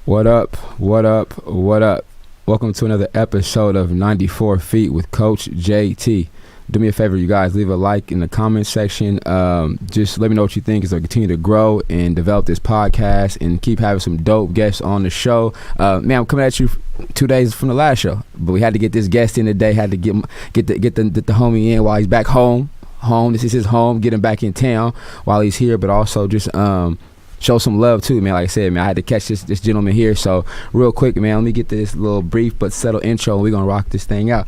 What up? What up? What up? Welcome to another episode of 94 Feet with Coach JT. Do me a favor, you guys, leave a like in the comment section. Just let me know what you think as I continue to grow and develop this podcast and keep having some dope guests on the show. Man, I'm coming at you 2 days from the last show, but we had to get this guest in today. Had to get the homie in while he's back home. This is his home. Get him back in town while he's here, but also just show some love too, man. Like I said, man, I had to catch this gentleman here. So real quick, man, let me get this little brief but subtle intro, and we're gonna rock this thing out.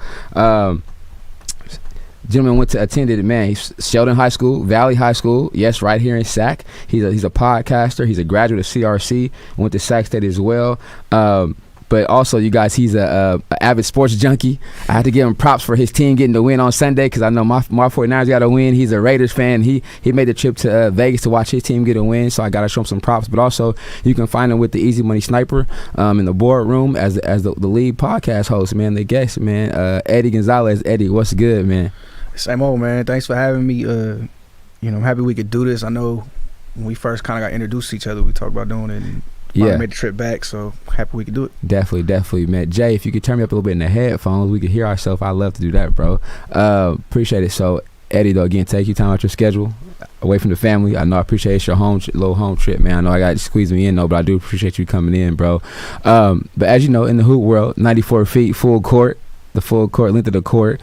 Gentleman attended, man, he's Sheldon High School, Valley High School, yes, right here in Sac. He's a podcaster. He's a graduate of CRC, went to Sac State as well. But also, you guys, he's a avid sports junkie. I had to give him props for his team getting the win on Sunday, because I know my 49ers got a win. He's a Raiders fan. He made the trip to Vegas to watch his team get a win, so I got to show him some props. But also, you can find him with the Easy Money Sniper in the boardroom as the lead podcast host, man, the guest, man, Eddie Gonzalez. Eddie, what's good, man? Same old, man. Thanks for having me. I'm happy we could do this. I know when we first kind of got introduced to each other, we talked about doing it, and I made the trip back, so happy we could do it. Definitely, man. Jay, if you could turn me up a little bit in the headphones, we could hear ourselves. I'd love to do that, bro. Appreciate it. So, Eddie, though, again, take your time out your schedule, away from the family. I know I appreciate your little home trip, man. I know I got to squeeze me in, though, but I do appreciate you coming in, bro. But as you know, in the hoop world, 94 feet, full court, the full court, length of the court.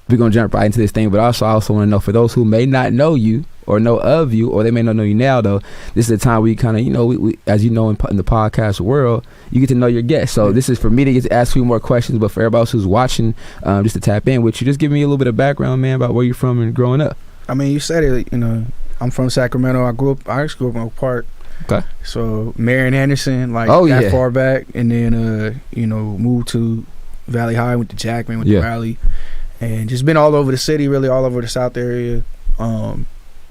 We're going to jump right into this thing, but I also want to know, for those who may not know you or know of you, or they may not know you now, though, this is the time we kind of, we as you know, in the podcast world, you get to know your guests. So this is for me to get to ask you more questions, but for everybody else who's watching, just to tap in with you, just give me a little bit of background, man, about where you're from and growing up. I mean, you said it, I'm from Sacramento. I actually grew up in Oak Park. Okay. So Marion Anderson, that far back, and then, moved to Valley High, went to Jackman, went to Raleigh. And just been all over the city, really all over the South area.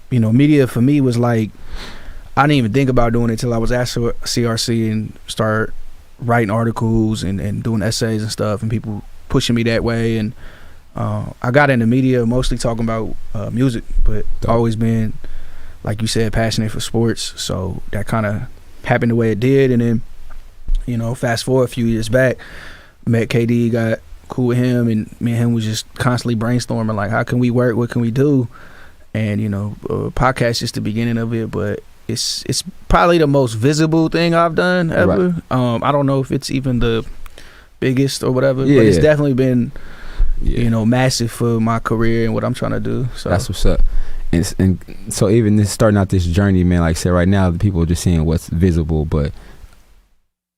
Media for me was like, I didn't even think about doing it until I was at CRC and start writing articles and doing essays and stuff, and people pushing me that way. And I got into media mostly talking about music, but always been, like you said, passionate for sports. So that kind of happened the way it did. And then, fast forward a few years back, met KD, got cool with him, and me and him was just constantly brainstorming, like, how can we work, what can we do? And podcast just the beginning of it, but it's probably the most visible thing I've done ever. Right. I don't know if it's even the biggest or whatever, but it's definitely been massive for my career and what I'm trying to do. So that's what's up. And so even this starting out this journey, man, like I said, right now the people are just seeing what's visible, but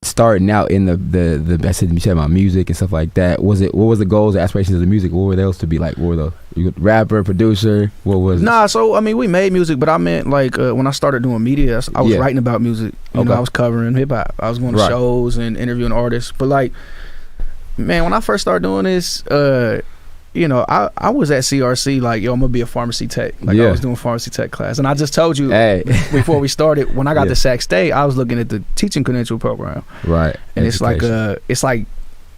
starting out in the I said, you said about music and stuff like that, what was the goals, the aspirations of the music? What were those to be like? What were you rapper, producer? What was so I mean, we made music, but I meant like when I started doing media, I was writing about music. I was covering hip hop. I was going to shows and interviewing artists. But like, man, when I first started doing this, I was at CRC like, I'm gonna be a pharmacy tech. Like I was doing pharmacy tech class, and I just told you before we started, when I got to Sac State, I was looking at the teaching credential program. Right. And education. it's like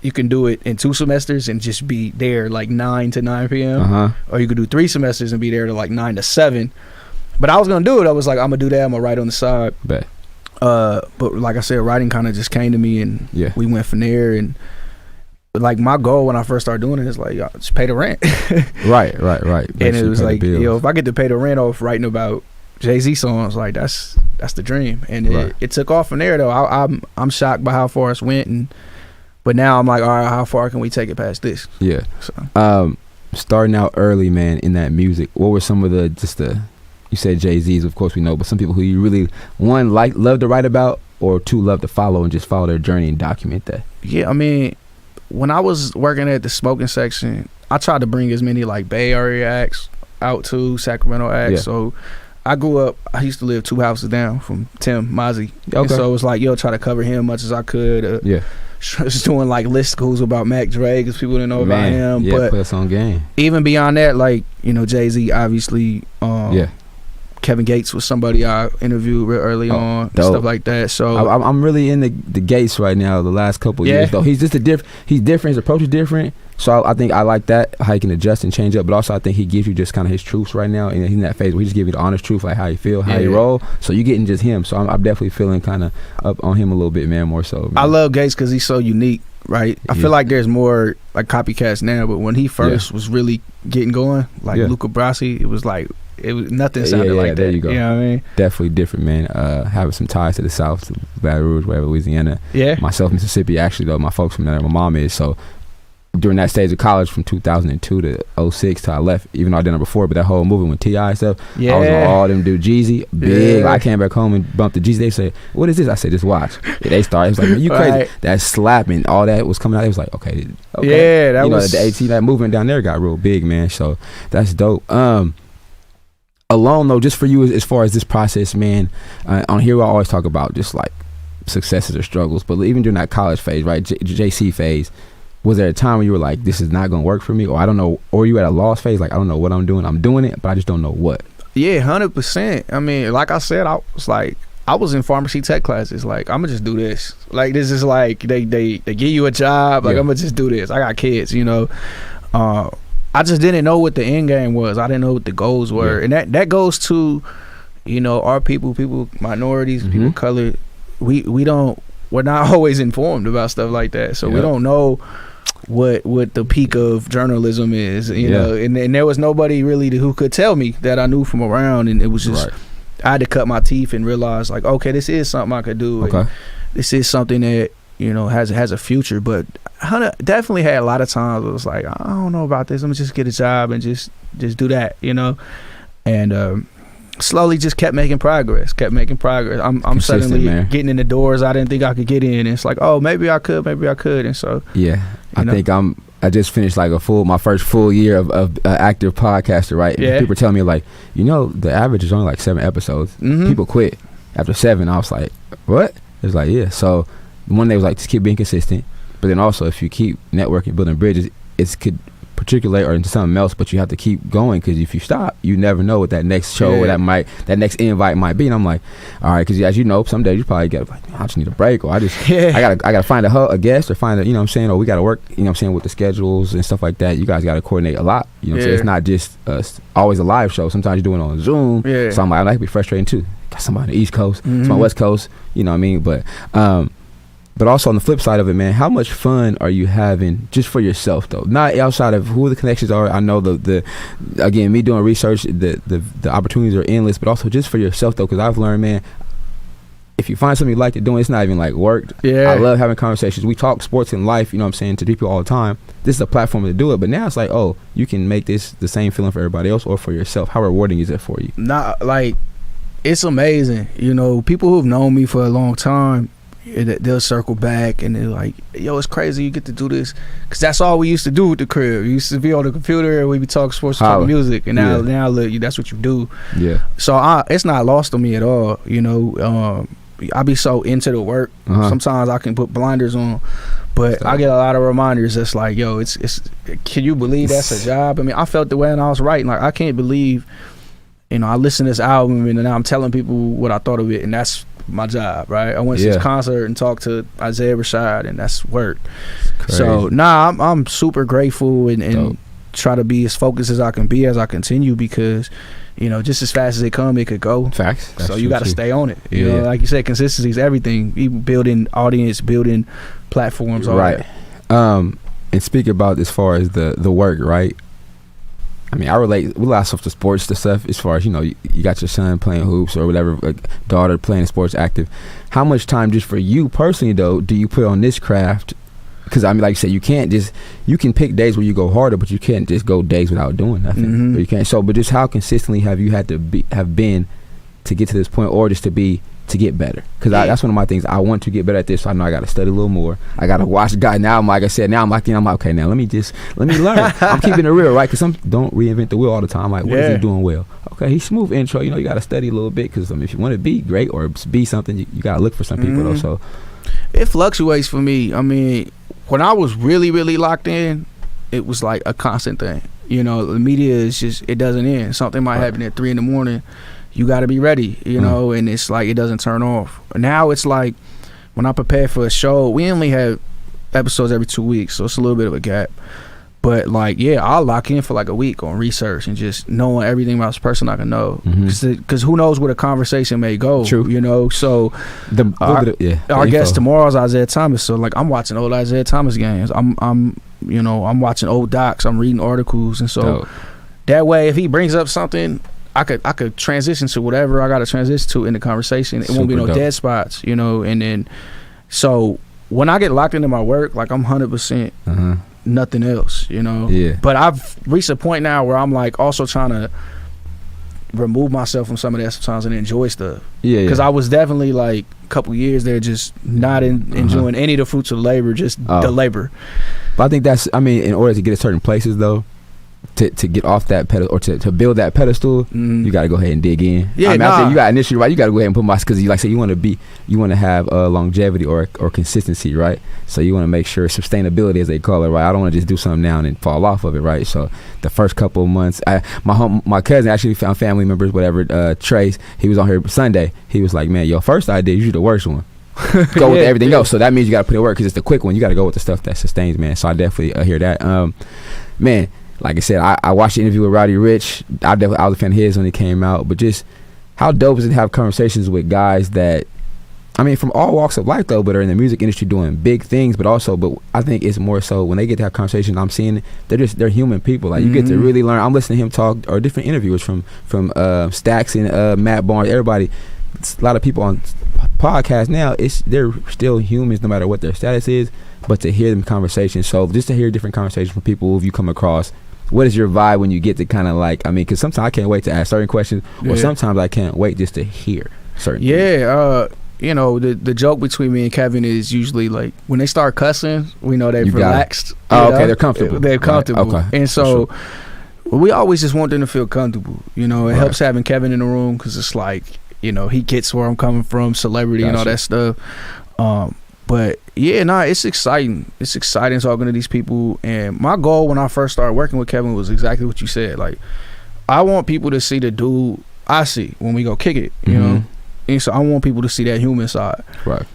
you can do it in 2 semesters and just be there like 9 to 9 p.m. Or you could do 3 semesters and be there to like 9 to 7. But I was gonna do it. I was like, I'm gonna do that. I'm gonna write on the side. Bet. But like I said, writing kind of just came to me, and we went from there. And like my goal when I first started doing it is like, just pay the rent. Right. And it was like, if I get to pay the rent off writing about Jay-Z songs, like that's the dream. And it took off from there though. I'm shocked by how far it's went, but now I'm like, all right, how far can we take it past this? Yeah. So starting out early, man, in that music, what were some of you said Jay-Z's, of course we know, but some people who you really, one, love to write about, or two, love to follow and just follow their journey and document that? Yeah, I mean, when I was working at the smoking section, I tried to bring as many like Bay Area acts out to Sacramento acts. Yeah. So I grew up, I used to live 2 houses down from Tim Mozzie. Okay. And so it was like, try to cover him as much as I could. Just doing like listicles about Mac Dre because people didn't know about him. Yeah, but put us on game. Even beyond that, like, Jay-Z obviously Kevin Gates was somebody I interviewed real early on, stuff like that. So I'm really in the Gates right now. The last couple years, though, he's just he's different. His approach is different. So I think I like that, how he can adjust and change up. But also I think he gives you just kind of his truths right now, and he's in that phase where he just gives you the honest truth, like how you feel, how you roll. So you getting just him. So I'm definitely feeling kind of up on him a little bit, man. More so. Man. I love Gates because he's so unique. Right, I feel like there's more like copycats now, but when he first was really getting going, like Luca Brasi, it was nothing sounded like that. There you go. You know what I mean? Definitely different, man. Having some ties to the South, to Baton Rouge, wherever, Louisiana. Yeah. Myself, Mississippi, actually, though, my folks from there, my mom is. So during that stage of college from 2002 to 06 till I left, even though I did it before, but that whole movement with T.I. stuff, I was on all them do Jeezy, big. I came back home and bumped the Jeezy. They say, what is this? I said, just watch. They started, it was like, man, you crazy. That slapping, all that was coming out. It was like, okay. Yeah, that was. The AT, that movement down there got real big, man. So that's dope. Alone, though, just for you as far as this process, man, on here I always talk about just like successes or struggles, but even during that college phase, right, JC phase, was there a time when you were like, this is not going to work for me, or I don't know, or you at a lost phase, like I don't know what I'm doing it, but I just don't know what? Yeah, 100%. I mean, like I said, I was in pharmacy tech classes. Like, I'm gonna just do this. Like, this is like they give you a job. Like, I'm gonna just do this. I got kids, you know. I just didn't know what the end game was. I didn't know what the goals were, and that goes to, you know, our people, minorities, people of color. We're not always informed about stuff like that, so we don't know what the peak of journalism is, you know, and there was nobody really who could tell me that I knew from around, and it was just I had to cut my teeth and realize, like, okay, this is something I could do. Okay. This is something that, you know, has a future. But I definitely had a lot of times where it was like, I don't know about this. I'm gonna just get a job and just do that, you know. And slowly just kept making progress. I'm suddenly getting in the doors I didn't think I could get in. And it's like, oh, maybe I could. And so I just finished like my first full year of active podcaster, right? And people tell me like, you know, the average is only like 7 episodes. People quit after 7. I was like, what? It's like, yeah. So one day was like, just keep being consistent. But then also, if you keep networking, building bridges, it could particulate or into something else, but you have to keep going, because if you stop, you never know what that next show or that next invite might be. And I'm like, all right, because as you know, some days you probably get like, I just need a break, or I gotta find a guest, or find you know what I'm saying, or we gotta work, you know what I'm saying, with the schedules and stuff like that. You guys gotta coordinate a lot, you know what I'm saying. It's not just always a live show. Sometimes you're doing it on Zoom. So I'm like, that could be frustrating too. Got somebody on the East Coast, somebody on the West Coast, you know what I mean. But also on the flip side of it, man, how much fun are you having just for yourself, though? Not outside of who the connections are. I know the again, me doing research, the opportunities are endless, but also just for yourself, though, because I've learned, man, if you find something you like to do, it's not even like work. I love having conversations. We talk sports and life, you know what I'm saying, to people all the time. This is a platform to do it, but now it's like, oh, you can make this the same feeling for everybody else or for yourself. How rewarding is it for you? It's amazing. You know, people who've known me for a long time, they'll circle back and they're like, yo, it's crazy you get to do this, because that's all we used to do with the crib. We used to be on the computer and we'd be talking sports, talking music, and now that's what you do. So it's not lost on me at all, you know. I be so into the work. Sometimes I can put blinders on, but I get a lot of reminders that's like, yo, it's can you believe that's a job? I mean, I felt the way when I was writing, like, I can't believe, you know, I listened to this album and now I'm telling people what I thought of it, and that's my job, right? I went to this concert and talked to Isaiah Rashad, and that's work. So I'm super grateful and try to be as focused as I can be as I continue, because, you know, just as fast as it come, it could go. Facts. So you got to stay on it. You know, like you said, consistency is everything. Even building audience, building platforms, all right. And speak about as far as the work, right? I mean, I relate a lot of stuff to sports, the stuff as far as, you know, you got your son playing hoops or whatever, like daughter playing sports active. How much time just for you personally, though, do you put on this craft? Because, I mean, like you said, you can pick days where you go harder, but you can't just go days without doing nothing. Or you can't. So, but just how consistently have you had to have been to get to this point, or just to get better? Because that's one of my things. I want to get better at this, so I know I got to study a little more. I got to watch the guy. Now, like I said, I'm like, okay, now let me learn. I'm keeping it real, right? Because some don't reinvent the wheel all the time. Like, what is he doing well? Okay, he's smooth intro. You know, you got to study a little bit, because if you want to be great or be something, you got to look for some people, though. So it fluctuates for me. I mean, when I was really, really locked in, it was like a constant thing. You know, the media is just, it doesn't end. Something might happen at 3 a.m, you got to be ready, you know, and it's like it doesn't turn off. Now it's like when I prepare for a show, we only have episodes every 2 weeks, so it's a little bit of a gap. But like, yeah, I'll lock in for like a week on research and just knowing everything about this person I can know. Because who knows where the conversation may go. True. You know, so our guest tomorrow is Isaiah Thomas. So like, I'm watching old Isaiah Thomas games. I'm watching old docs. I'm reading articles, and so that way, if he brings up something, I could transition to whatever I got to transition to in the conversation. It won't be no dead spots, you know. And then, so when I get locked into my work, like I'm 100%. Nothing else, you know. But I've reached a point now where I'm like also trying to remove myself from some of that sometimes and enjoy stuff. Because I was definitely like a couple years there just not enjoying any of the fruits of labor, just the labor. But I think that's, I mean, in order to get to certain places though, to get off that pedestal or to build that pedestal, you got to go ahead and dig in. I mean, I think you got initially right. You got to go ahead and put because you like say you want to have longevity or consistency, right? So you want to make sure sustainability, as they call it, right? I don't want to just do something now and then fall off of it, right? So the first couple of months, my cousin actually found family members, whatever. Trace, he was on here Sunday. He was like, man, your first idea is usually the worst one. Go with everything else. So that means you got to put in work because it's the quick one. You got to go with the stuff that sustains, man. So I definitely hear that, man. Like I said, I watched the interview with Roddy Ricch. I was a fan of his when he came out. But just how dope is it to have conversations with guys that, I mean, from all walks of life though, but are in the music industry doing big things. But I think it's more so when they get to have conversations, I'm seeing they're human people. Like you get to really learn. I'm listening to him talk, or different interviewers from Stacks and Matt Barnes, everybody. It's a lot of people on podcasts now. They're still humans no matter what their status is. But to hear them conversations, so just to hear different conversations from people who you come across. What is your vibe when you get to kind of like, I mean, because sometimes I can't wait to ask certain questions, or sometimes I can't wait just to hear certain things. You know, the joke between me and Kevin is usually like when they start cussing, we know they've relaxed. Okay, they're comfortable. They're comfortable. Right. Okay. And so we always just want them to feel comfortable. You know, it helps having Kevin in the room because it's like, you know, he gets where I'm coming from, celebrity and all that stuff. But yeah, it's exciting. It's exciting talking to these people. And my goal when I first started working with Kevin was exactly what you said. Like, I want people to see the dude I see when we go kick it, you know? And so I want people to see that human side. Right.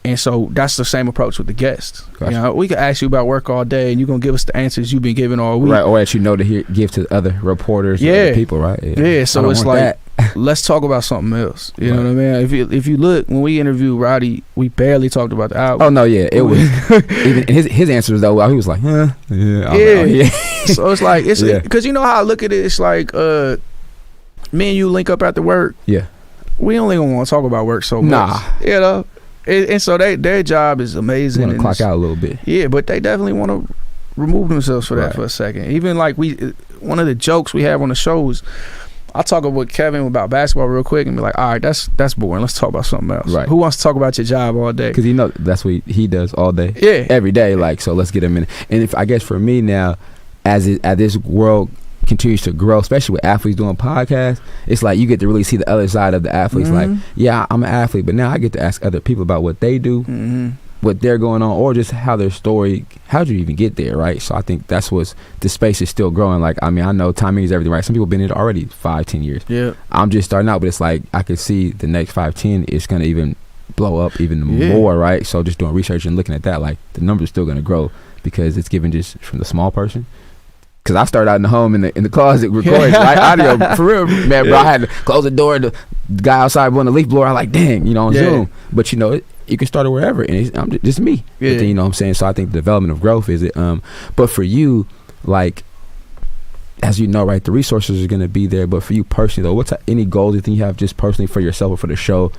And so that's the same approach with the guests. Gotcha. You know, we can ask you about work all day and you're going to give us the answers you've been giving all week. Right, or that you know to give to other reporters and other people, right? Yeah, so it's like, let's talk about something else. You know what I mean? If you look, when we interviewed Roddy, we barely talked about the album. Oh, no, yeah. It was, even his answers, though, he was like, huh? Yeah. So it's like, because you know how I look at it, it's like, me and you link up after work. Yeah. We only gonna want to talk about work so much. You know? And so their job is amazing. Want to clock out a little bit. Yeah, but they definitely want to remove themselves for that for a second. Even like one of the jokes we have on the shows, I talk with Kevin about basketball real quick and be like, all right, that's boring. Let's talk about something else. Right. Who wants to talk about your job all day? Because that's what he does all day. Yeah. Every day. Like, so let's get him in. And I guess for me now, as this world continues to grow, especially with athletes doing podcasts, it's like you get to really see the other side of the athletes. Like, yeah, I'm an athlete, but now I get to ask other people about what they do, what they're going on, or just how their story, how'd you even get there, right? So I think that's what's, the space is still growing. Like, I mean, I know timing is everything, right? Some people have been in it already 5-10 years. Yeah. I'm just starting out, but it's like I can see the next 5-10 it's going to even blow up even more, right? So just doing research and looking at that, like the numbers are still going to grow because it's given just from the small person. Cause I started out in the home in the closet recording audio for real, man, bro. I had to close the door. The guy outside blowing the leaf blower. I'm like, dang, on Zoom. But you know, you can start it wherever, and I'm just me. Yeah. But then, you know what I'm saying. So I think the development of growth is it. But for you, like, as you know, right, the resources are gonna be there. But for you personally, though, what's any goals you think you have just personally for yourself or for the show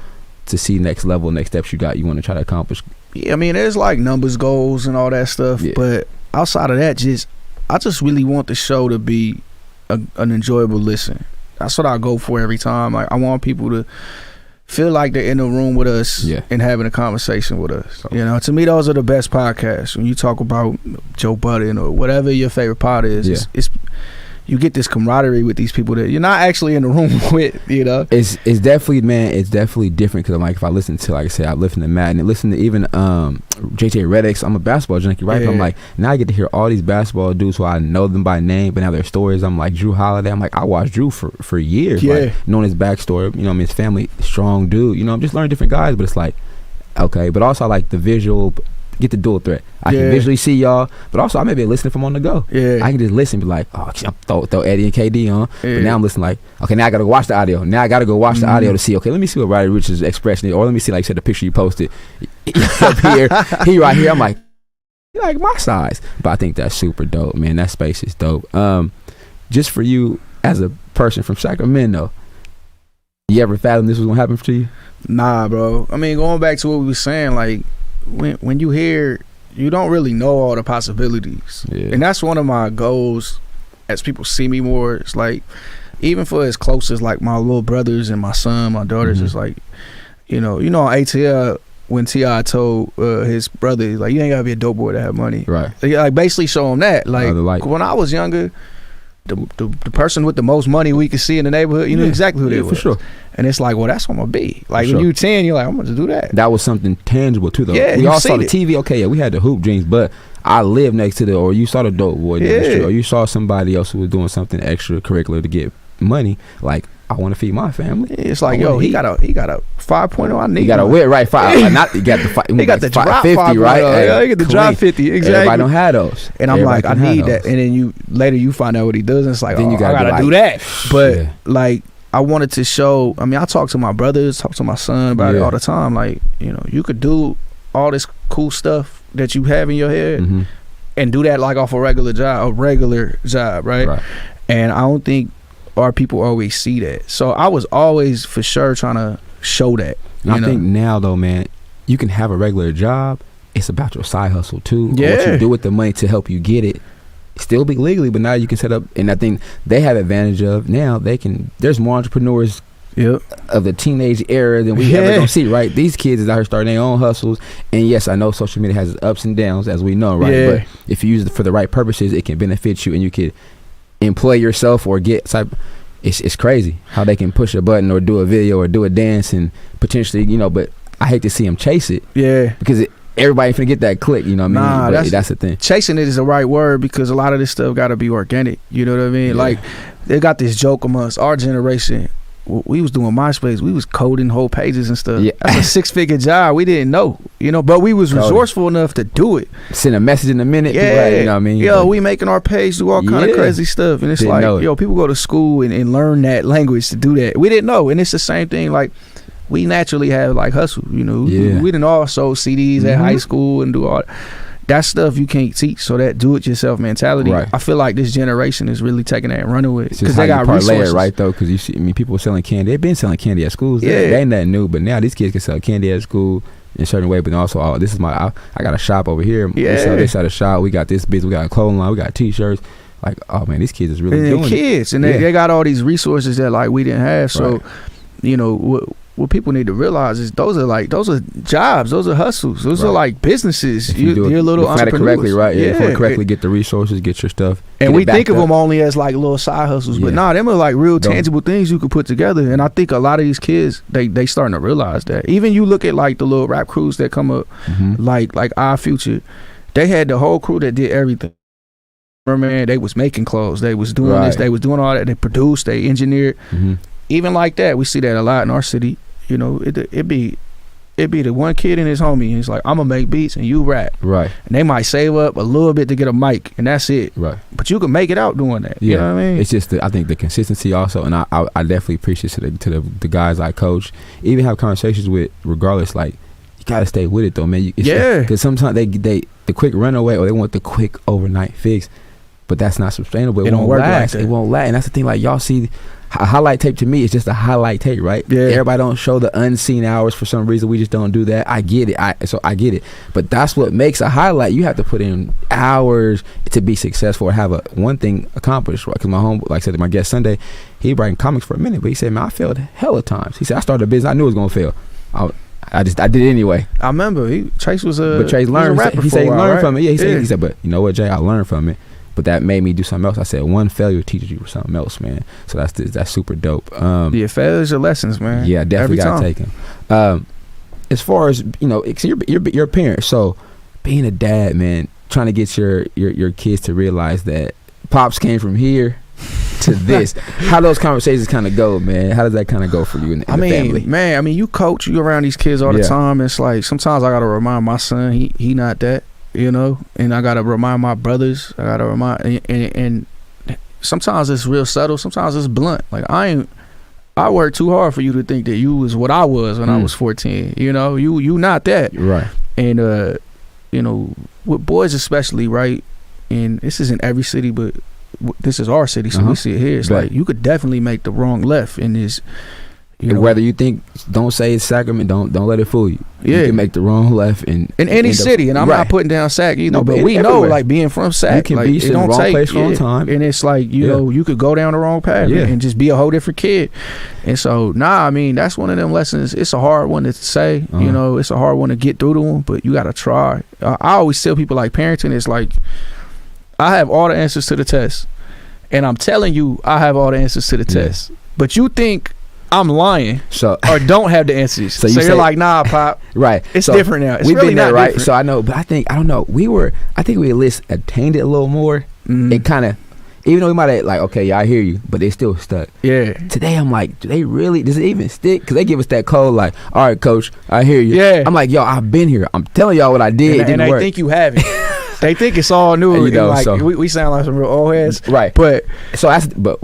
to see next level, next steps you want to try to accomplish? Yeah, I mean, there's like numbers goals and all that stuff. Yeah. But outside of that, I just really want the show to be an enjoyable listen. That's what I go for every time. Like, I want people to feel like they're in the room with us and having a conversation with us. You know, to me, those are the best podcasts. When you talk about Joe Budden or whatever your favorite pod is, you get this camaraderie with these people that you're not actually in the room with, you know. It's definitely, man, it's definitely different because I'm like, if I listen to, like I said, I listen to Madden and listen to even JJ Redick's. I'm a basketball junkie, right? Yeah. But I'm like, now I get to hear all these basketball dudes who I know them by name, but now their stories. I'm like Drew Holiday. I'm like, I watched Drew for years, like knowing his backstory. You know, I mean, his family, strong dude. You know, I'm just learning different guys, but it's like, okay. But also, I like the visual. Get the dual threat. I can visually see y'all, but also I may be listening from on the go. I can just listen, be like, oh, throw Eddie and KD on. But now I'm listening like, okay, now I gotta go watch the audio. Now I gotta go watch the audio to see. Okay, let me see what Roddy Rich's expression is, or let me see, like you said, the picture you posted up here. He right here. I'm like, he like my size. But I think that's super dope, man. That space is dope. Just for you as a person from Sacramento, you ever fathom this was gonna happen to you? Nah, bro. I mean, going back to what we were saying, like, when you hear, you don't really know all the possibilities. And that's one of my goals as people see me more. It's like, even for as close as like my little brothers and my son, my daughters, it's like, you know on ATL when T.I. told his brother, he's like, you ain't gotta be a dope boy to have money, right? Like basically show him that, like when I was younger, the person with the most money we could see in the neighborhood, you knew exactly who they were. For sure. And it's like, well, that's what I'm gonna be. Like when you 10, you're like, I'm gonna do that. That was something tangible too, though. Yeah, we all saw the TV. Okay, yeah, we had the hoop dreams, but I lived next to or you saw the dope boy down the street, or you saw somebody else who was doing something extracurricular to get money. Like, I want to feed my family. It's like, yo, he got a 5.0. I need. He got a whip, right? Not he got the he got the drop 50, right? Yeah, he got the drop 50. Exactly. Everybody don't have those. And I'm like, I need that. And then you find out what he does, and it's like, then you gotta do that. But like, I wanted to show. I mean, I talk to my brothers, talk to my son about it all the time. Like, you know, you could do all this cool stuff that you have in your head, and do that like off a regular job, right? And I don't think our people always see that. So I was always for sure trying to show that. I think now though, man, you can have a regular job. It's about your side hustle too. Yeah. What you do with the money to help you get it. Still be legally, but now you can set up, and I think they have advantage of now. There's more entrepreneurs of the teenage era than we ever gonna see, right? These kids is out here starting their own hustles, and yes, I know social media has its ups and downs, as we know, right? But if you use it for the right purposes, it can benefit you, and you could employ yourself or get type. It's crazy how they can push a button or do a video or do a dance and potentially, but I hate to see them chase it, because everybody finna get that click, you know what I mean? That's the thing. Chasing it is the right word, because a lot of this stuff got to be organic, you know what I mean? Like, they got this joke amongst our generation. We was doing MySpace, we was coding whole pages and stuff. That's a 6-figure job. We didn't know, but we was resourceful enough to do it. Send a message in a minute. Right, you know what I mean? Yo, we making our page, do all kind of crazy stuff, and it's people go to school and learn that language to do that. We didn't know, and it's the same thing. Like, we naturally have like hustle, we didn't all sold CDs at high school and do all that stuff. You can't teach. So that do-it-yourself mentality, I feel like this generation is really taking that and running with it, because they got resources, right? Though, because you see, I mean, people selling candy. They've been selling candy at schools. They ain't nothing new, but now these kids can sell candy at school in a certain way. But also, I got a shop over here. We sell this at a shop. We got this business. We got a clothing line. We got T-shirts. Like, oh man, these kids is really doing kids, and they got all these resources that like we didn't have. So, what people need to realize is those are jobs, those are hustles, those are like businesses. You're little entrepreneurs. Correctly, right? Yeah, if you correctly get the resources, get your stuff. And we think of them only as like little side hustles, but them are like real tangible things you could put together. And I think a lot of these kids, they starting to realize that. Even you look at like the little rap crews that come up, like Our Future, they had the whole crew that did everything. Man, they was making clothes, they was doing this, they was doing all that, they produced, they engineered. Even like that, we see that a lot in our city. It'd be the one kid and his homie, and he's like, I'm gonna make beats and you rap. Right. And they might save up a little bit to get a mic, and that's it. Right. But you can make it out doing that. You know what I mean? It's just I think the consistency also, and I definitely appreciate to the guys I coach, even have conversations with, regardless, like, you gotta stay with it though, man. Because sometimes they the quick runaway, or they want the quick overnight fix, but that's not sustainable. It won't work like that. It won't last. And that's the thing, like, y'all see, a highlight tape to me is just a highlight tape, right? Yeah. Everybody don't show the unseen hours for some reason. We just don't do that. I get it. I get it. But that's what makes a highlight. You have to put in hours to be successful or have one thing accomplished, right? Because my home, like I said to my guest Sunday, he writing comics for a minute, but he said, man, I failed hella times. He said, I started a business, I knew it was gonna fail. I did it anyway. I remember Chase was but Chase learned. He said he learned from it. Yeah, he said, but you know what, Jay, I learned from it. but that made me do something else. I said one failure teaches you something else, man. So that's super dope. Failures are lessons, man. Yeah, definitely gotta take them. As far as you're a parent, so being a dad, man, trying to get your kids to realize that pops came from here to this. How those conversations kind of go, man? How does that kind of go for you in the family? Man, I mean, you coach, you around these kids all the time. It's like sometimes I gotta remind my son he not that, and I gotta remind my brothers. I gotta remind, and sometimes it's real subtle. Sometimes it's blunt. Like I worked too hard for you to think that you was what I was when I was 14. You not that, right? And with boys especially, right? And this isn't every city, but this is our city, so we see it here. It's like you could definitely make the wrong left in this. Whether you think, don't say it's Sacrament, don't let it fool you. Yeah. You can make the wrong left in any city, and I'm not putting down Sac either, but we know, like, being from Sac, you can be in the wrong place, wrong time, and it's like you could go down the wrong path and just be a whole different kid. And so I mean, that's one of them lessons. It's a hard one to say, it's a hard one to get through to them, but you got to try. I always tell people, like, parenting is like, I have all the answers to the test, and I'm telling you I have all the answers to the test, but you think I'm lying, or don't have the answers. So you're like, nah, Pop. Right. It's different now. It's we've really been there, not right? different. So I know, but I don't know. I think we at least attained it a little more. It kind of, even though we might have, like, okay, yeah, I hear you, but they still stuck. Yeah. Today I'm like, does it even stick? Because they give us that code, like, all right, coach, I hear you. Yeah. I'm like, yo, I've been here. I'm telling y'all what I did. It didn't work. And they think you have it. They think it's all new. We sound like some real old heads, right? But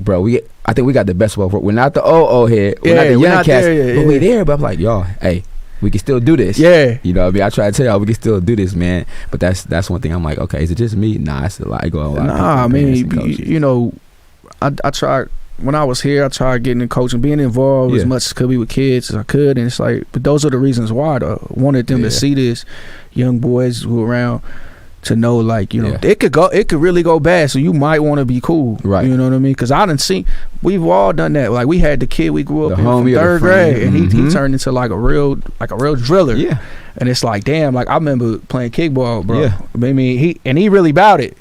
bro, I think we got the best of both. We're not the old head. We're not the young cats, but we there. But I'm like, y'all, hey, we can still do this. Yeah, what I mean, I try to tell y'all we can still do this, man. But that's one thing. I'm like, okay, is it just me? Nah, it's a lot. I go a lot. Nah, I mean, I tried. When I was here, I tried getting in coaching, being involved as much as could be with kids as I could, and it's like, but those are the reasons why. I wanted them to see this, young boys who around, to know, like, it could really go bad, so you might want to be cool, right? You know what I mean? Because I done seen, we've all done that. Like, we had the kid we grew up in from third grade, and he turned into like a real driller. Yeah. And it's like, damn, like, I remember playing kickball, bro. Yeah. I mean, he really about it,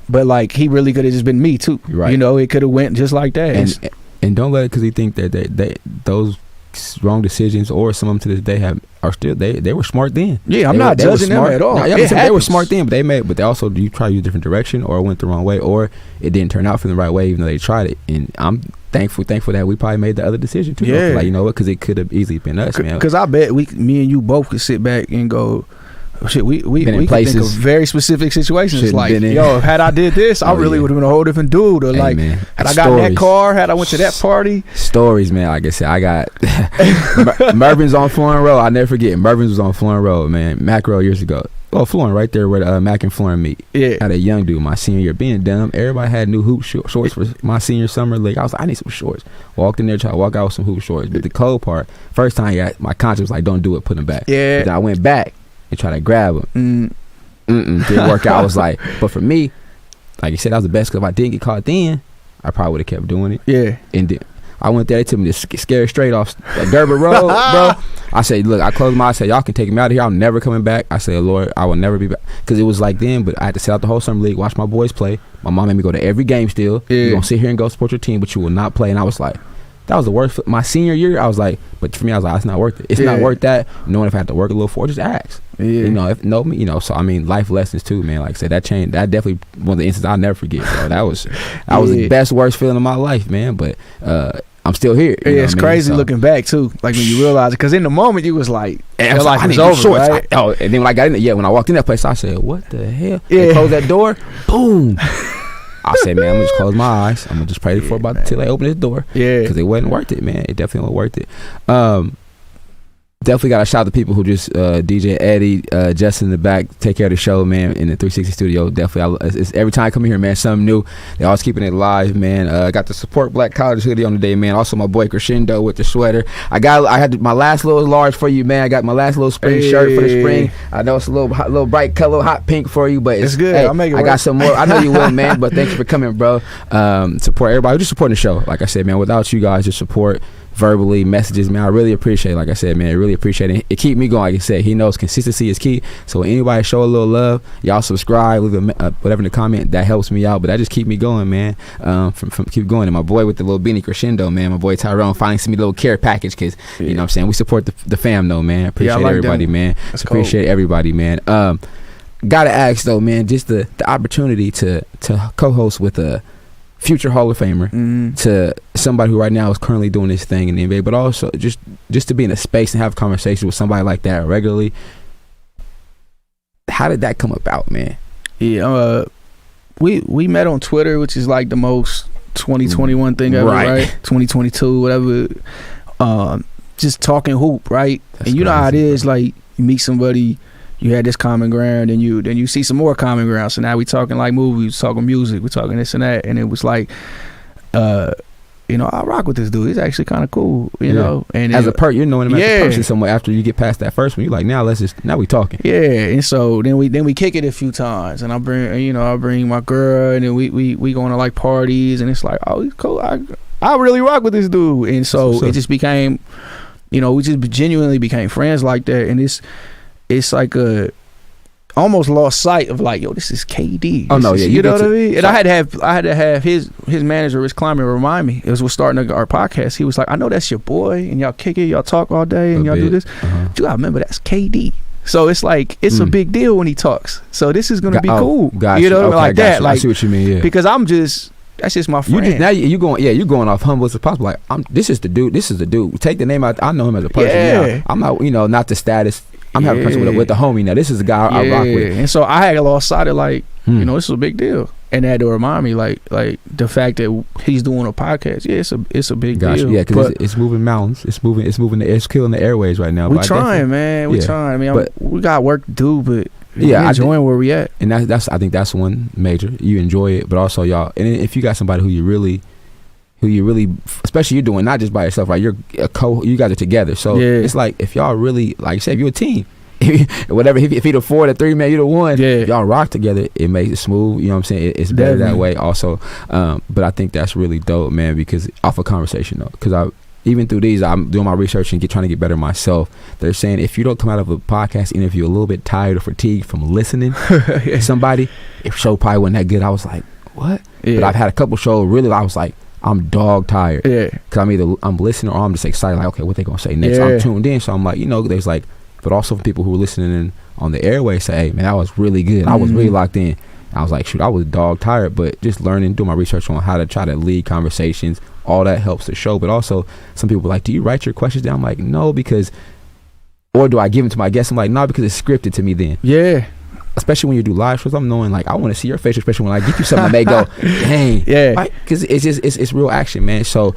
but like, he really could have just been me too, right? It could have went just like that. And don't let it, because he think that they those wrong decisions, or some of them to this day are still, they were smart then. Yeah, I'm not judging them at all. No, they were smart then, but they also, you try to use a different direction, or went the wrong way, or it didn't turn out for the right way, even though they tried it. And I'm thankful that we probably made the other decision too. Yeah, like, you know what? Because it could have easily been us, man. Because I bet me and you both could sit back and go, shit, we could think of very specific situations. Like, yo, had I did this, I really would have been a whole different dude. Or like, man, had I gotten that car, had I went to that party. Stories, man. Like I said, I got Mervin's on Florence Road. I'll never forget. Mervin's was on Florence Road, man. Macro years ago. Oh, Florence, right there where Mac and Florence meet. Yeah. Had a young dude my senior year, being dumb. Everybody had new hoop shorts for my senior summer league. I was like, I need some shorts. Walked in there, tried to walk out with some hoop shorts. But the cold part, first time, my conscience was like, don't do it, put them back. Yeah. But then I went back and tried to grab them. Didn't work out. I was like, but for me, like you said, that was the best, because if I didn't get caught then, I probably would have kept doing it. Yeah. And then I went there, they took me to scare straight off Durban Road, bro. I said, look, I closed my eyes, I said, y'all can take me out of here, I'm never coming back. I said, Lord, I will never be back. Because it was like then, but I had to sit out the whole summer league, watch my boys play. My mom made me go to every game still. You're going to sit here and go support your team, but you will not play. And I was like, that was the worst. My senior year, I was like, but for me, I was like, it's not worth it. It's not worth that. Knowing if I have to work a little for it, just ask. So I mean, life lessons too, man. Like I said, that changed. That definitely one of the instances I'll never forget, bro. That was the best, worst feeling of my life, man. But I'm still here. It's crazy looking back too, like when you realize it, because in the moment you was like, your life was over, shorts, right? And then when I got in there, when I walked in that place, I said, what the hell? They closed that door, boom. I said, man, I'm gonna just close my eyes. I'm gonna just pray for about until they open this door. Yeah, because it wasn't worth it, man. It definitely wasn't worth it. Definitely got to shout out to people who just DJ Eddie, Justin in the back, take care of the show, man, in the 360 studio. Definitely, it's every time I come in here, man, something new. They always keeping it live, man. Got the Support Black College hoodie on today, man. Also my boy Crescendo with the sweater. I had my last little large for you, man. I got my last little spring shirt for the spring. I know it's a little bright color, hot pink for you, but it's good. Hey, I'll make it I got some more. I know you will, man. But thank you for coming, bro. Support everybody. Just supporting the show. Like I said, man, without you guys, just support. verbally, messages, man. I really appreciate it. Like I said, man, I really appreciate it. It keep me going. Like I said, he knows consistency is key. So when anybody show a little love, y'all subscribe, leave whatever in the comment, that helps me out. But that just keep me going, man. From keep going. And my boy with the little beanie crescendo, man, my boy Tyrone finally sent me a little care package because you know what I'm saying, we support the fam though, man. Appreciate everybody, man. Appreciate everybody, man. Gotta ask though, man, just the opportunity to co-host with a future Hall of Famer, to somebody who right now is currently doing this thing in the NBA, but also just to be in a space and have conversations with somebody like that regularly. How did that come about, man? Yeah, we met on Twitter, which is like the most 2021 thing ever, right? 2022, whatever. Just talking hoop, right? That's and you know how it is, like you meet somebody, you had this common ground, and then you see some more common ground. So now we talking like movies, talking music, we talking this and that, and it was like, you know, I rock with this dude. He's actually kind of cool, you know. And as you're knowing him as a person somewhere. After you get past that first one, you're like, now we talking. Yeah, and so then we kick it a few times, and I bring my girl, and then we going to like parties, and it's like, oh, he's cool. I really rock with this dude, and so it just became, you know, we just genuinely became friends like that, and it's like almost lost sight of like, yo, this is KD. Oh no, yeah, you know what I mean. And I had to have his manager Rich Kleiman remind me. It was starting our podcast. He was like, I know that's your boy, and y'all kick it, y'all talk all day, and y'all do this. But you gotta remember that's KD. So it's like it's a big deal when he talks. So this is gonna be cool. Gotcha. You know, okay, like that. You. Like, I see what you mean. Yeah. Because that's just my friend. You're going off humble as possible. Like this is the dude. Take the name out. I know him as a person. Yeah. I'm not, not the status. I'm having a person with the homie now. This is the guy I rock with. And so I had lost sight of like, you know, this is a big deal. And they had to remind me like the fact that he's doing a podcast. Yeah, it's a big deal. Yeah, because it's moving mountains. It's killing the airways right now. We're trying, man. We're trying. I mean, we got work to do, but we're enjoying where we at. And that's I think that's one major. You enjoy it, but also y'all. And if you got somebody who you really, especially you're doing not just by yourself, right? You're you guys are together. So it's like if y'all really, like you said, if you're a team, whatever, if you're the 4, the 3, man, you're the 1. Yeah. Y'all rock together. It makes it smooth. You know what I'm saying? It's better that way also. But I think that's really dope, man. Because off a conversation though, because even through these, I'm doing my research and trying to get better myself. They're saying if you don't come out of a podcast interview a little bit tired or fatigued from listening to somebody, if show probably wasn't that good. I was like, what? Yeah. But I've had a couple shows really. I was like, I'm dog tired. Yeah. Because I'm listening or I'm just excited. Like, okay, what they gonna say next? Yeah. I'm tuned in, so I'm like, there's like, but also for people who are listening in on the airway say, hey, man, that was really good. I was really locked in. I was like, shoot, I was dog tired, but just learning, doing my research on how to try to lead conversations, all that helps the show. But also, some people are like, do you write your questions down? I'm like, no, or do I give them to my guests? I'm like, no, because it's scripted to me then. Yeah. Especially when you do live shows, I'm knowing like I want to see your face, especially when I give you something that may go, dang, yeah, because it's real action, man. So,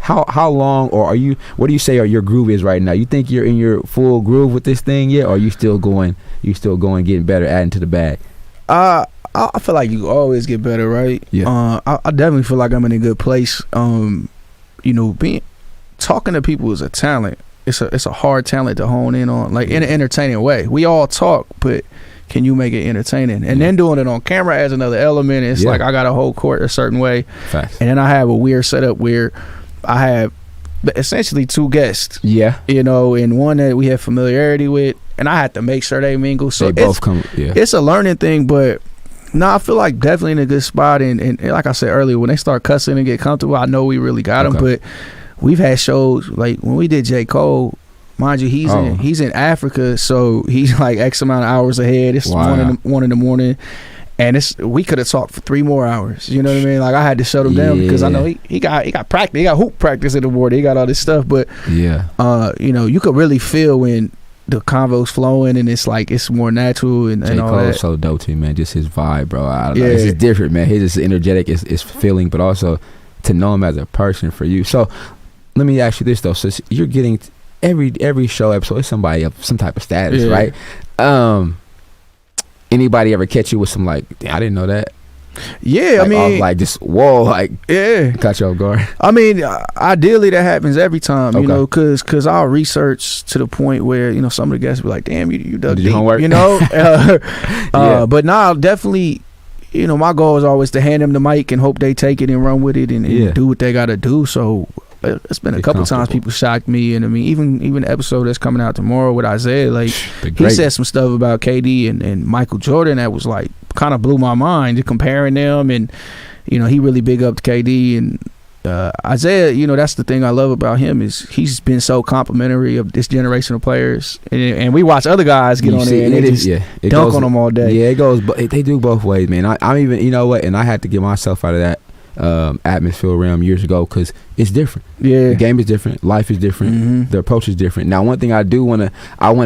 how long, or what do you say your groove is right now? You think you're in your full groove with this thing yet, or are you still going, getting better, adding to the bag? I feel like you always get better, right? Yeah. I definitely feel like I'm in a good place. Talking to people is a talent. It's a hard talent to hone in on, like in an entertaining way. We all talk, but can you make it entertaining? And then doing it on camera adds another element. It's like I got to hold court a certain way. Facts. And then I have a weird setup where I have essentially 2 guests. Yeah. And one that we have familiarity with, and I have to make sure they mingle. So they both come. Yeah. It's a learning thing, but I feel like definitely in a good spot. And like I said earlier, when they start cussing and get comfortable, I know we really got them. But we've had shows like when we did J. Cole, mind you, he's in Africa, so he's like X amount of hours ahead. It's 1 in the morning, and we could have talked for 3 more hours. You know what I mean? Like I had to shut him down because I know he got practice, he got hoop practice in the morning, he got all this stuff. But you could really feel when the convo's flowing and it's like it's more natural and all Cole that. Is so dope to me, man. Just his vibe, bro. I don't know. It's just different, man. He's just energetic. It's feeling, but also to know him as a person for you. So. Let me ask you this though. So you're getting every show episode is somebody of some type of status, right? Anybody ever catch you with some like, I didn't know that? Yeah, like, I mean, like just whoa, like caught you off guard. I mean, ideally that happens every time, because I'll research to the point where some of the guests be like, damn, you dug deep, homework? But now definitely. My goal is always to hand them the mic and hope they take it and run with it and do what they got to do. So it's been a couple times people shocked me, and I mean even the episode that's coming out tomorrow with Isaiah, like he said some stuff about KD and Michael Jordan that was like kind of blew my mind, just comparing them, and you know he really big up to KD and Isaiah. You know that's the thing I love about him is he's been so complimentary of this generation of players, and we watch other guys get on there and they just dunk on them all day. Yeah, it goes. They do both ways, man. I'm even, you know what, and I had to get myself out of that atmosphere realm years ago because it's different. Yeah, the game is different, life is different, the approach is different. Now, one thing I want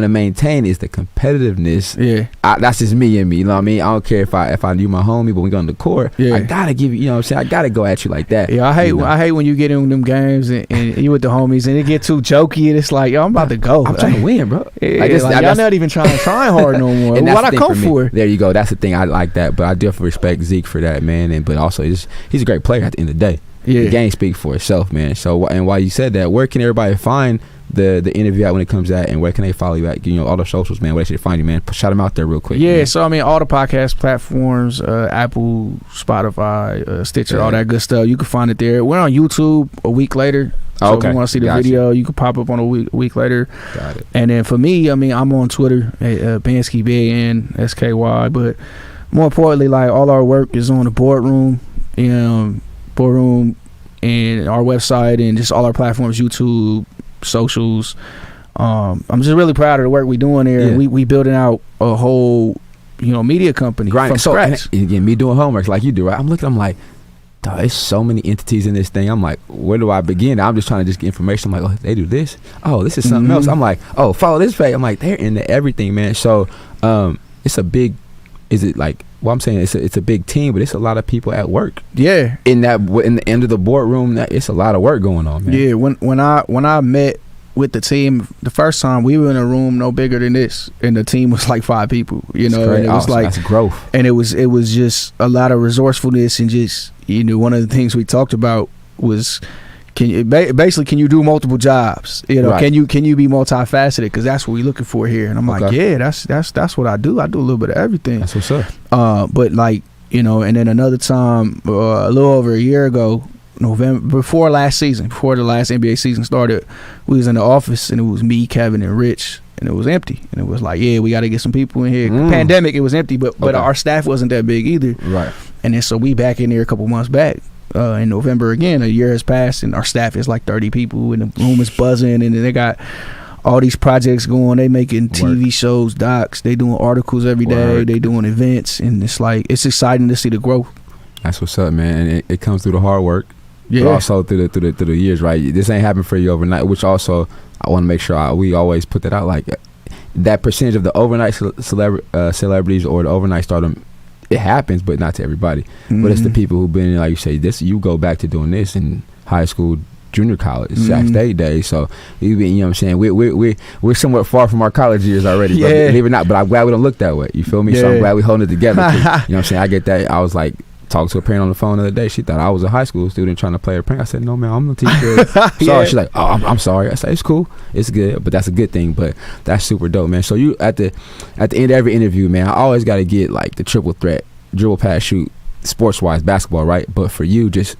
to maintain is the competitiveness. Yeah, that's just me and me. You know what I mean? I don't care if I knew my homie, but we go on the court. Yeah, I gotta give you. You know what I'm saying? I gotta go at you like that. Yeah, I hate when you get in them games and you with the homies and it get too jokey and it's like, yo, I'm about to go. I'm trying to win, bro. Yeah, y'all not even trying hard no more. What I come for? There you go. That's the thing. I like that, but I definitely respect Zeke for that, man. But also, he's a great player at the end of the day. Yeah. The game speaks for itself, man. So, and while you said that, where can everybody find the interview at when it comes out, and where can they follow you at? You know, all the socials, man. Where they should find you, man. Shout them out there real quick. Yeah, man. so I mean, all the podcast platforms, Apple, Spotify, Stitcher, all that good stuff. You can find it there. We're on YouTube a week later. So if you want to see the video, you can pop up on a week later. Got it. And then for me, I mean, I'm on Twitter at Bansky, BANSKY. But more importantly, like all our work is on the boardroom. Boardroom and our website and just all our platforms, YouTube, socials. I'm just really proud of the work we're doing there. Yeah. We building out a whole, media company from scratch. Again, me doing homework like you do, right? I'm like, there's so many entities in this thing. I'm like, where do I begin? I'm just trying to just get information. I'm like, oh, they do this. Oh, this is something else. I'm like, oh, follow this page. I'm like, they're into everything, man. So it's a big, is it like, well, I'm saying it's a big team, but it's a lot of people at work. Yeah. In the end of the boardroom, it's a lot of work going on, man. Yeah. When I met with the team the first time, we were in a room no bigger than this, and the team was like 5 people. And it was like that's growth. And it was just a lot of resourcefulness, and just one of the things we talked about was can you do multiple jobs? Right. Can you be multifaceted? Because that's what we're looking for here. And I'm like, yeah, that's what I do. I do a little bit of everything. That's what's up. But like and then another time, a little over a year ago, November before the last NBA season started, we was in the office and it was me, Kevin, and Rich, and it was empty. And it was like, yeah, we got to get some people in here. Pandemic, it was empty, but our staff wasn't that big either. Right. And then so we back in there a couple months back. In November again, a year has passed, and our staff is like 30 people, and the room is buzzing, and they got all these projects going. They making TV shows, docs. They doing articles every day. They doing events, and it's exciting to see the growth. That's what's up, man. And it comes through the hard work, but also through the years, right? This ain't happening for you overnight. Which also I want to make sure we always put that out, like that percentage of the overnight celebrities or the overnight stardom. It happens, but not to everybody. But it's the people who've been, like you say, this. You go back to doing this in high school, junior college, Sac State days. So you know what I'm saying. We're somewhat far from our college years already. Yeah. But believe it or not, but I'm glad we don't look that way. You feel me? Yeah. So I'm glad we holding it together. You know what I'm saying. I get that. I was like talking to a parent on the phone the other day. She thought I was a high school student trying to play a prank. I said, no, man, I'm the teacher. Sorry. She's like, oh, I'm sorry. I said, it's cool. It's good. But that's a good thing. But that's super dope, man. So you at the end of every interview, man, I always got to get like the triple threat: dribble, pass, shoot, sports-wise, basketball, right? But for you, just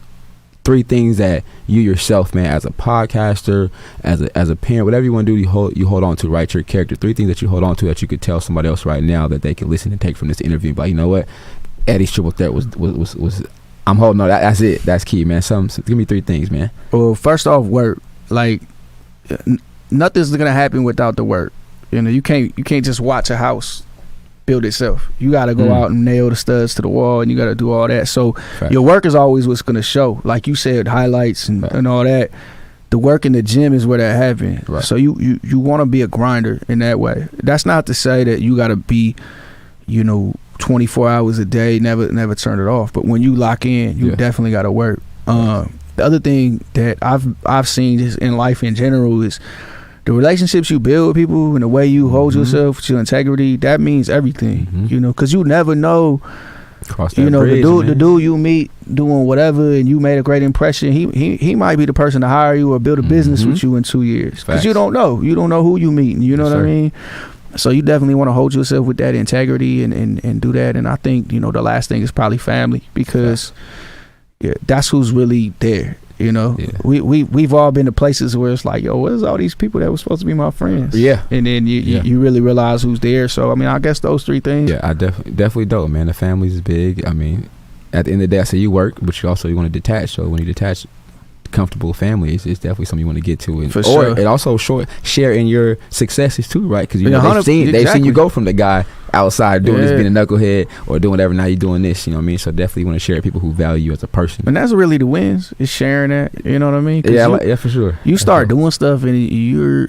3 things that you yourself, man, as a podcaster, as a parent, whatever you want to do, you hold on to, right? Your character. 3 things that you hold on to that you could tell somebody else right now that they can listen and take from this interview. But you know what? Eddie's triple threat was I'm holding on. That's it. That's key, man. Give me 3 things, man. Well, first off, work. Like nothing's gonna happen without the work. You can't just watch a house build itself. You got to go out and nail the studs to the wall, and you got to do all that. So your work is always what's going to show. Like you said, highlights and all that. The work in the gym is where that happens. Right. So you want to be a grinder in that way. That's not to say that you got to be, 24 hours a day, never turn it off. But when you lock in, you definitely got to work. The other thing that I've seen just in life in general is the relationships you build with people and the way you hold yourself with your integrity. That means everything, because you never know. The dude you meet doing whatever and you made a great impression, he might be the person to hire you or build a business with you in 2 years, because you don't know who you meet. You know what I mean? So you definitely want to hold yourself with that integrity and do that. And I think the last thing is probably family, because that's who's really there. You know, we've all been to places where it's like, yo, where's all these people that were supposed to be my friends? Yeah. And then you really realize who's there. So I mean, I guess those three things. Yeah, I definitely do, man. The family's big. I mean, at the end of the day, I say you work, but you want to detach. So when you detach, comfortable family, it's definitely something you want to get to, and for sure. Or it also share in your successes too, right? Because you know they've seen you go from the guy outside doing this, being a knucklehead or doing whatever. Now you're doing this, you know what I mean? So definitely want to share with people who value you as a person, and that's really the wins, is sharing that. You know what I mean? Yeah, for sure. You start doing stuff and you're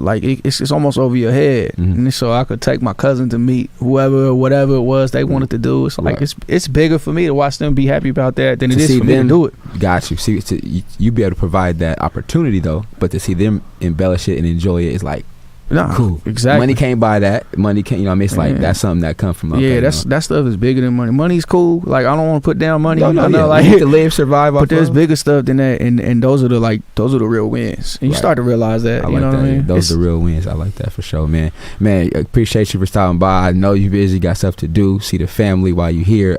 like, it's almost over your head. Mm-hmm. And so I could take my cousin to meet whoever or whatever it was they wanted to do. It's like it's bigger for me to watch them be happy about that than it is for me to do it. Got you. See, you be able to provide that opportunity though, but to see them embellish it and enjoy it is like, cool. Exactly. Money can't buy that. Money can't, you know what I mean? It's like that's something that comes from that stuff is bigger than money. Money's cool. Like, I don't want to put down money. No, like, you need to live, survive. But there's bigger stuff than that, and those are the real wins. And you start to realize that. I you like know that. what I mean? Those are the real wins. I like that for sure, man. Man, appreciate you for stopping by. I know you're busy, got stuff to do. See the family while you're here.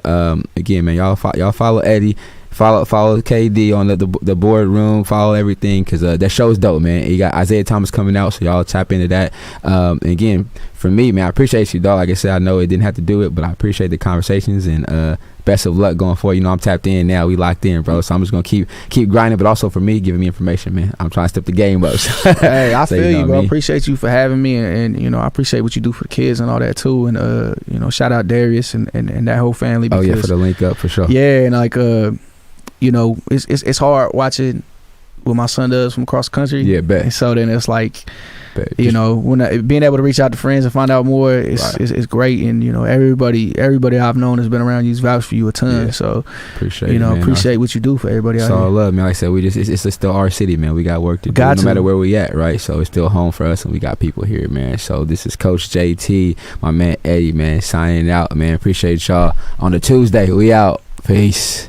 Again, man, y'all follow Eddie. Follow KD on the boardroom. Follow everything, because that show's dope, man. You got Isaiah Thomas coming out, so y'all tap into that. And again, for me, man, I appreciate you, dog. Like I said, I know it didn't have to do it, but I appreciate the conversations, and best of luck going forward. You know, I'm tapped in now. We locked in, bro. So I'm just gonna keep grinding, but also for me, giving me information, man. I'm trying to step the game up. Hey, I feel you, bro. I appreciate you for having me, and you know, I appreciate what you do for the kids and all that too. And you know, shout out Darius and that whole family. Because, for the link up, for sure. Yeah, and like you know, it's hard watching what my son does from across the country. Yeah, bet. And so then it's like, you know, when being able to reach out to friends and find out more, it's great. And you know, everybody I've known has been around you's vouched for you a ton. Yeah. So appreciate what you do for everybody. It's all love, man. Like I said, it's still our city, man. We got work to do, no matter where we at, right? So it's still home for us, and we got people here, man. So this is Coach JT, my man Eddie, man, signing out, man. Appreciate y'all on the Tuesday. We out. Peace.